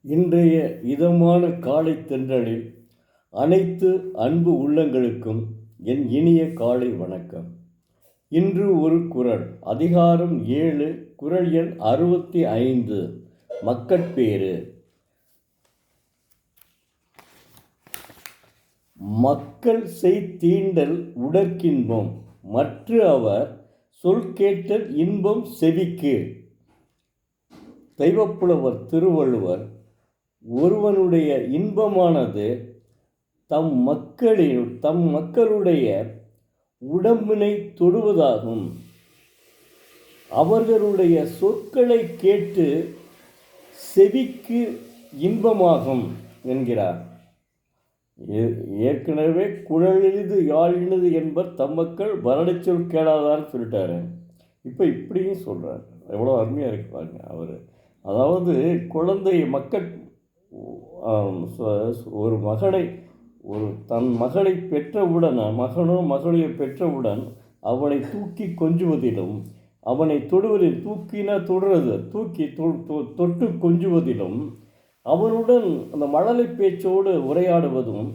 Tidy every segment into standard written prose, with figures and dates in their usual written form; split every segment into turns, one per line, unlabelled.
இன்றைய இதமான காலை தென்றலில் அனைத்து அன்பு உள்ளங்களுக்கும் என் இனிய காலை வணக்கம். இன்று ஒரு குறள், அதிகாரம் 7, குறள் எண் 65, மக்கட்பேறு. மக்கள் செய்தீண்டல் உடற்கின்பம், மற்ற அவர் சொல் கேட்டல் இன்பம் செவிக்கு. தெய்வப்புலவர் திருவள்ளுவர், ஒருவனுடைய இன்பமானது தம் மக்களுடைய உடம்பினை தொடுவதாகும். அவர்களுடைய சொற்களை கேட்டு செவிக்கு இன்பமாகும் என்கிறார். ஏற்கனவே குழலிது யாழினது என்பர் தம்மக்கள் வரடச்சொல் கேளாதான்னு சொல்லிட்டாரு. இப்போ இப்படியும் சொல்கிறார். எவ்வளோ அருமையாக இருக்கு பாருங்க. அவர் அதாவது குழந்தை தன் மகளை பெற்றவுடன், மகனோ மகளையோ பெற்றவுடன் அவனை தூக்கி கொஞ்சுவதிலும், அவனை தொடுவதில், தூக்கினா தொடுறது, தூக்கி தொட்டு கொஞ்சுவதிலும், அவனுடன் அந்த மழலை பேச்சோடு உரையாடுவதும்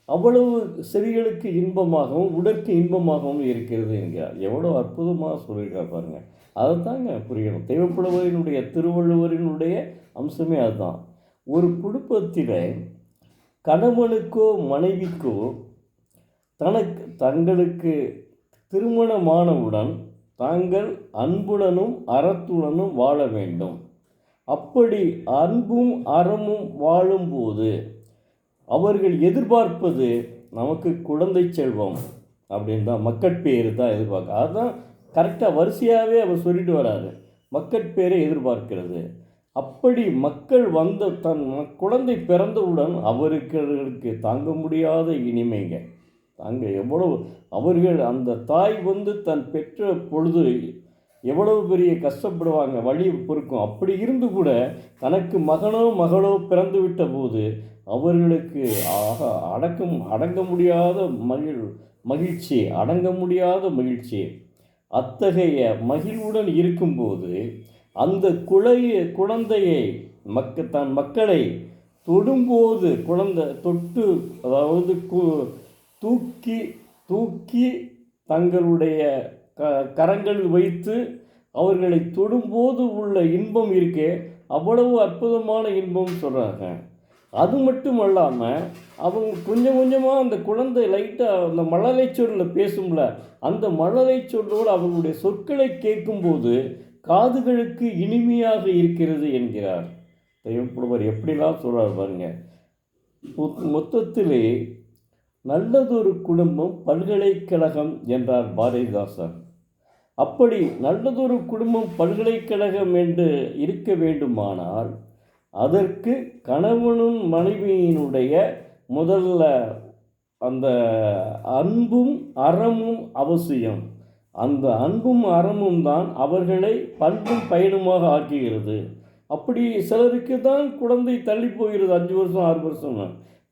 அவ்வளவு செவிகளுக்கு இன்பமாகவும் உடற்கு இன்பமாகவும் இருக்கிறது என்கிறார். எவ்வளோ அற்புதமாக சொல்லியிருக்கார் பாருங்கள். அதைத்தாங்க புரியணும். தெய்வப்புலவரினுடைய திருவள்ளுவரினுடைய அம்சமே அதுதான். ஒரு குடும்பத்தில் கணவனுக்கோ மனைவிக்கோ தங்களுக்கு திருமணமானவுடன் தாங்கள் அன்புடனும் அறத்துடனும் வாழ வேண்டும். அப்படி அன்பும் அறமும் வாழும்போது அவர்கள் எதிர்பார்ப்பது நமக்கு குழந்தை செல்வம் அப்படின்னு தான், மக்கட்பேறு தான் எதிர்பார்க்க. அதுதான் கரெக்டாக வரிசையாகவே அவர் சொல்லிட்டு வராரு. மக்கட்பேரை எதிர்பார்க்கிறது. அப்படி மக்கள் தன் குழந்தை பிறந்தவுடன் அவர்களுக்கு தாங்க முடியாத இனிமைங்க. எவ்வளவு அவர்கள் அந்த தாய் தன் பெற்ற பொழுது எவ்வளவு பெரிய கஷ்டப்படுவாங்க, வழி பொறுக்கும். அப்படி இருந்து கூட தனக்கு மகனோ மகளோ பிறந்து விட்ட போது அவர்களுக்கு அடங்க முடியாத மகிழ்ச்சி, அடங்க முடியாத மகிழ்ச்சி. அத்தகைய மகிழ்வுடன் இருக்கும்போது அந்த குழந்தையை தன் மக்களை தொடும்போது, குழந்தை தொட்டு, அதாவது தூக்கி தங்களுடைய கரங்களில் வைத்து அவர்களை தொடும்போது உள்ள இன்பம் இருக்கே, அவ்வளவு அற்புதமான இன்பம் சொல்கிறாங்க. அது மட்டும் அல்லாமல் அவங்க கொஞ்சம் கொஞ்சமாக அந்த குழந்தை லைட்டாக அந்த மழலை சொல்லில் பேசும்ல, அந்த மழலை சொல்லோடு அவர்களுடைய சொற்களை கேட்கும்போது காதுகளுக்கு இனிமையாக இருக்கிறது என்கிறார் தெய்வப்புலவர். எப்படிலாம் சொல்கிறார் பாருங்க. மொத்தத்திலே நல்லதொரு குடும்பம் பல்கலைக்கழகம் என்றார் பாரதிதாசன். அப்படி நல்லதொரு குடும்பம் பல்கலைக்கழகம் என்று இருக்க வேண்டுமானால் அதற்கு கணவனும் மனைவியினுடைய முதல்ல அந்த அன்பும் அறமும் அவசியம். அந்த அன்பும் அறமும் தான் அவர்களை பண்பும் பயனுமாக ஆக்குகிறது. அப்படி சிலருக்கு தான் குழந்தை தள்ளி போகிறது, 5 வருஷம் 6 வருஷம்.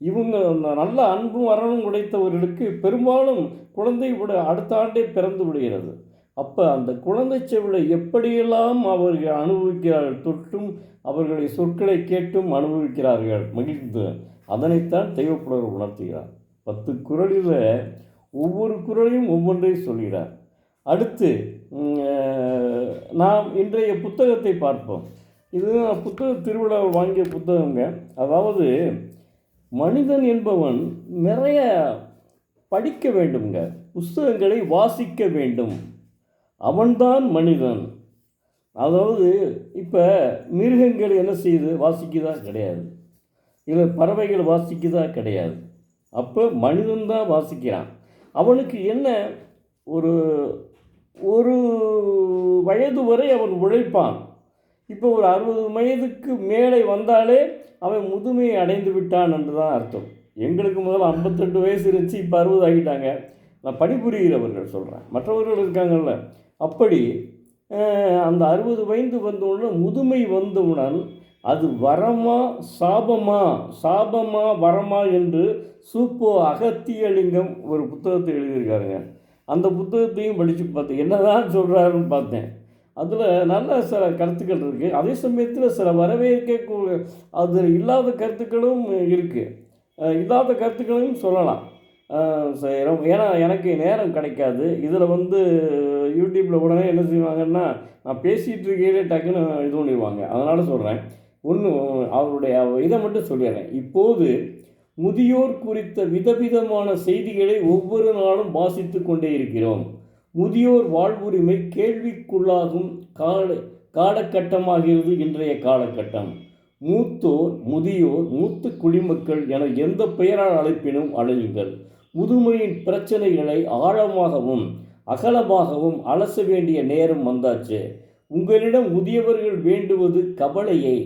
இவங்க நல்ல அன்பும் அறமும் உடைத்தவர்களுக்கு பெரும்பாலும் குழந்தை அடுத்த ஆண்டே பிறந்து விடுகிறது. அப்போ அந்த குழந்தை செவிலை எப்படியெல்லாம் அவர்கள் அனுபவிக்கிறார்கள், தொட்டும் அவர்களை சொற்களை கேட்டும் அனுபவிக்கிறார்கள், மகிழ்ந்து. அதனைத்தான் தெய்வப்புலவர் உணர்த்துகிறார். 10 குறளில் ஒவ்வொரு குறளையும் ஒவ்வொன்றையும் சொல்கிறார். அடுத்து நாம் இன்றைய புத்தகத்தை பார்ப்போம். இது புத்தக திருவிழா வாங்கிய புத்தகங்க. அதாவது மனிதன் என்பவன் நிறைய படிக்க வேண்டுங்க, புத்தகங்களை வாசிக்க வேண்டும், அவன்தான் மனிதன். அதாவது இப்போ மிருகங்கள் என்ன செய்யுது, வாசிக்குதா? கிடையாது. இல்லை பறவைகள் வாசிக்குதா? கிடையாது. அப்போ மனிதன்தான் வாசிக்கிறான். அவனுக்கு என்ன, ஒரு வயது வரை அவன் உழைப்பான். இப்போ ஒரு 60 வயதுக்கு மேலே வந்தாலே அவன் முதுமையை அடைந்து விட்டான் என்று தான் அர்த்தம். எங்களுக்கு முதல்ல 52 வயசு இருந்துச்சு, இப்போ 60 ஆகிட்டாங்க. நான் பணிபுரிகிறவர்கள் சொல்கிறேன், மற்றவர்கள் இருக்காங்கல்ல. அப்படி அந்த 60 வயது வந்தவுடன், முதுமை வந்தவுடன் அது வரமா சாபமா வரமா என்று சூப்போ அகத்தியலிங்கம் ஒரு புத்தகத்தை எழுதியிருக்காருங்க. அந்த புத்தகத்தையும் படித்து பார்த்தேன், என்னதான் சொல்கிறாருன்னு பார்த்தேன். அதில் நல்ல சில கருத்துக்கள் இருக்குது. அதே சமயத்தில் சில வரவேற்கக்கூடிய அது இல்லாத கருத்துக்களும் இருக்குது. இல்லாத கருத்துக்களையும் சொல்லலாம். ஏன்னா எனக்கு நேரம் கிடைக்காது. இதில் வந்து யூடியூப்பில் உடனே என்ன செய்வாங்கன்னா, நான் பேசிகிட்டு இருக்கையிலே டக்குன்னு இது பண்ணிடுவாங்க. அதனால் சொல்கிறேன். ஒன்று அவருடைய இதை மட்டும் சொல்லிடுறேன். இப்போது முதியோர் குறித்த விதவிதமான செய்திகளை ஒவ்வொரு நாளும் வாசித்து கொண்டே இருக்கிறோம். முதியோர் வாழ்வுரிமை கேள்விக்குள்ளாகும் காலகட்டமாகிறது இன்றைய காலகட்டம். மூத்தோர், முதியோர், மூத்த குடிமக்கள் என எந்த பெயரால் அழைப்பினும் அழையுங்கள். முதுமையின் பிரச்சனைகளை ஆழமாகவும் அகலமாகவும் அலச வேண்டிய நேரம் வந்தாச்சு. உங்களிடம் முதியவர்கள் வேண்டுவது கவலையை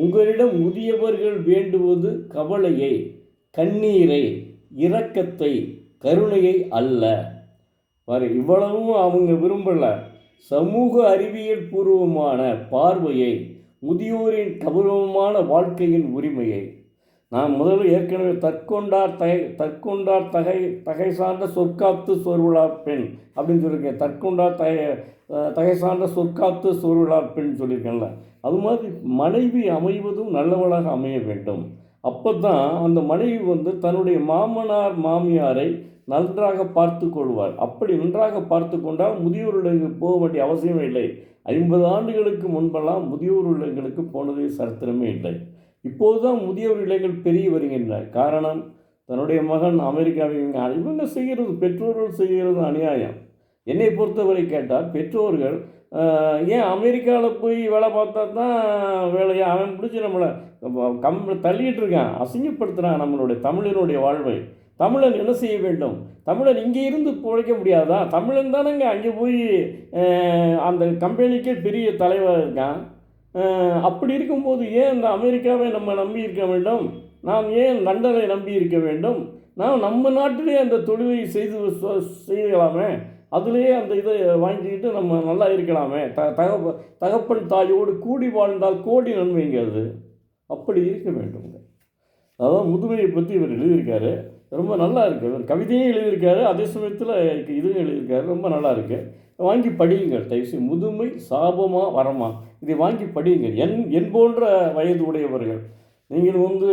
உங்களிடம் முதியவர்கள் வேண்டுவது கவலையை, கண்ணீரை, இரக்கத்தை, கருணையை அல்ல. இவ்வளவும் அவங்க விரும்பலை. சமூக அறிவியல் பூர்வமான பார்வையை, முதியோரின் கௌரவமான வாழ்க்கையின் உரிமையை. நான் முதல்ல ஏற்கனவே தற்கொண்டார் தகை சார்ந்த சொற்காத்து சோர்வுளார் பெண் அப்படின்னு சொல்லியிருக்கேன். தற்கொண்டார் தகை சார்ந்த சொற்காத்து சோர்வுளார் பெண் சொல்லியிருக்கேன்ல. அது மாதிரி மனைவி அமைவதும் நல்லவளாக அமைய வேண்டும். அப்போ தான் அந்த மனைவி வந்து தன்னுடைய மாமனார் மாமியாரை நன்றாக பார்த்து கொள்வார். அப்படி நன்றாக பார்த்து கொண்டால் முதியோர் இல்லங்களுக்கு போக வேண்டிய அவசியமே இல்லை. 50 ஆண்டுகளுக்கு முன்பெல்லாம் முதியோர் இல்லங்களுக்கு போனது சரித்திரமே இல்லை. இப்போது தான் முதியோர் இல்லங்கள் பெருகி வருகின்றன. காரணம், தன்னுடைய மகன் அமெரிக்காவில் இவங்க செய்கிறது, பெற்றோர்கள் செய்கிறது அநியாயம். என்னை பொறுத்தவரை கேட்டால் பெற்றோர்கள் ஏன் அமெரிக்காவில் போய் வேலை பார்த்தா தான் வேலையை அவன் பிடிச்சி நம்மளை தள்ளிகிட்டு இருக்கான், அசிங்கப்படுத்துகிறான் நம்மளுடைய தமிழனுடைய வாழ்வை. தமிழன் என்ன செய்ய வேண்டும்? தமிழன் இங்கே இருந்து பிழைக்க முடியாதா? தமிழன் தானேங்க அங்கே போய் அந்த கம்பெனிக்கே பெரிய தலைவராக இருக்கான். அப்படி இருக்கும்போது ஏன் இந்த அமெரிக்காவை நம்ம நம்பி இருக்க வேண்டும்? நாம் ஏன் லண்டனை நம்பி இருக்க வேண்டும்? நாம் நம்ம நாட்டிலே அந்த தொழிலை செய்யலாமே. அதுலேயே அந்த இதை வாங்கிக்கிட்டு நம்ம நல்லா இருக்கலாமே. தகப்பன் தாயோடு கூடி வாழ்ந்தால் கோடி நன்மைங்க. அது அப்படி இருக்க வேண்டுங்க. அதான் முதுமையை பற்றி இவர் எழுதியிருக்காரு. ரொம்ப நல்லா இருக்குது. இவர் கவிதையும் எழுதியிருக்காரு, அதே சமயத்தில் இதுவும் எழுதியிருக்காரு. ரொம்ப நல்லா இருக்குது. வாங்கி படியுங்கள் தயவுசெய்து. முதுமை சாபமா வரமா, இதை வாங்கி படியுங்கள். என் போன்ற வயது உடையவர்கள், நீங்கள் வந்து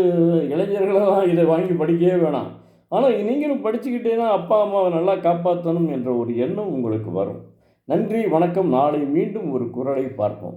இளைஞர்களெல்லாம் இதை வாங்கி படிக்கவே வேணாம். ஆனால் நீங்களும் படிச்சுக்கிட்டேன்னா அப்பா அம்மாவை நல்லா காப்பாற்றணும் என்ற ஒரு எண்ணம் உங்களுக்கு வரும். நன்றி, வணக்கம். நாளை மீண்டும் ஒரு குரலை பார்ப்போம்.